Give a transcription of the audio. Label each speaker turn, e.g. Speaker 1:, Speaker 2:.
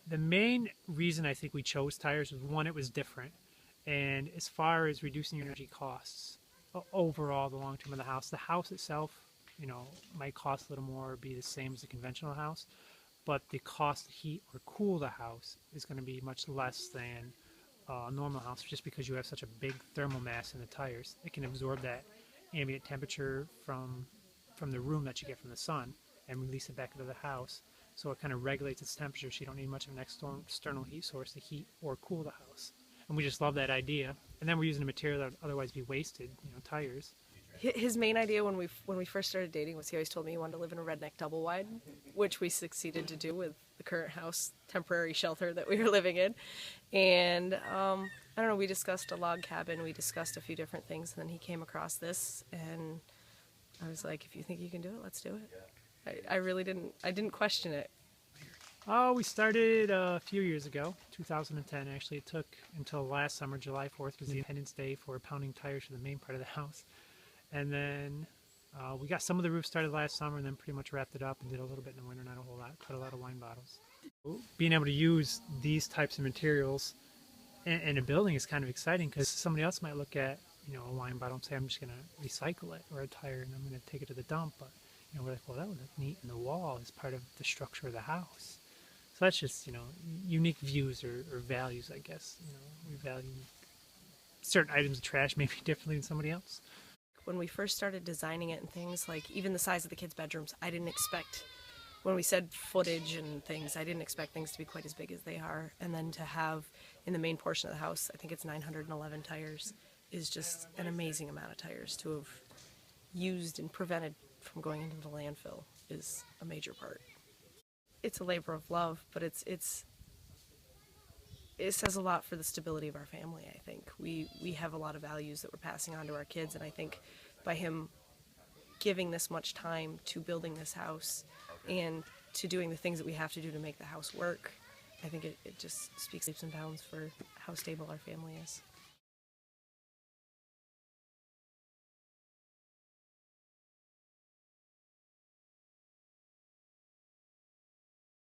Speaker 1: The main reason I think we chose tires was one, it was different. And as far as reducing your energy costs, overall, the long term of the house itself, might cost a little more or be the same as a conventional house, but the cost to heat or cool the house is going to be much less than a normal house just because you have such a big thermal mass in the tires. It can absorb that ambient temperature from the room that you get from the sun and release it back into the house. So it kind of regulates its temperature, so you don't need much of an external heat source to heat or cool the house. And we just love that idea. And then we're using a material that would otherwise be wasted, tires.
Speaker 2: His main idea when we first started dating was he always told me he wanted to live in a redneck double wide, which we succeeded to do with the current house temporary shelter that we were living in. And I don't know, we discussed a log cabin, we discussed a few different things, and then he came across this, and I was like, if you think you can do it, let's do it. I really didn't question it.
Speaker 1: Oh, we started a few years ago, 2010 actually. It took until last summer, July 4th was the Independence Day for pounding tires for the main part of the house. And then we got some of the roof started last summer and then pretty much wrapped it up and did a little bit in the winter, not a whole lot, cut a lot of wine bottles. Being able to use these types of materials in a building is kind of exciting because somebody else might look at, a wine bottle and say, I'm just going to recycle it, or a tire and I'm going to take it to the dump. But, we're like, well, that would look neat in the wall as part of the structure of the house. So that's just, unique views or values, I guess. We value certain items of trash maybe differently than somebody else.
Speaker 2: When we first started designing it and things, like even the size of the kids' bedrooms, I didn't expect, when we said footage and things, I didn't expect things to be quite as big as they are. And then to have, in the main portion of the house, I think it's 911 tires, is just an amazing amount of tires to have used and prevented from going into the landfill is a major part. It's a labor of love, but it says a lot for the stability of our family, I think. We have a lot of values that we're passing on to our kids, and I think by him giving this much time to building this house and to doing the things that we have to do to make the house work, I think it just speaks leaps and bounds for how stable our family is.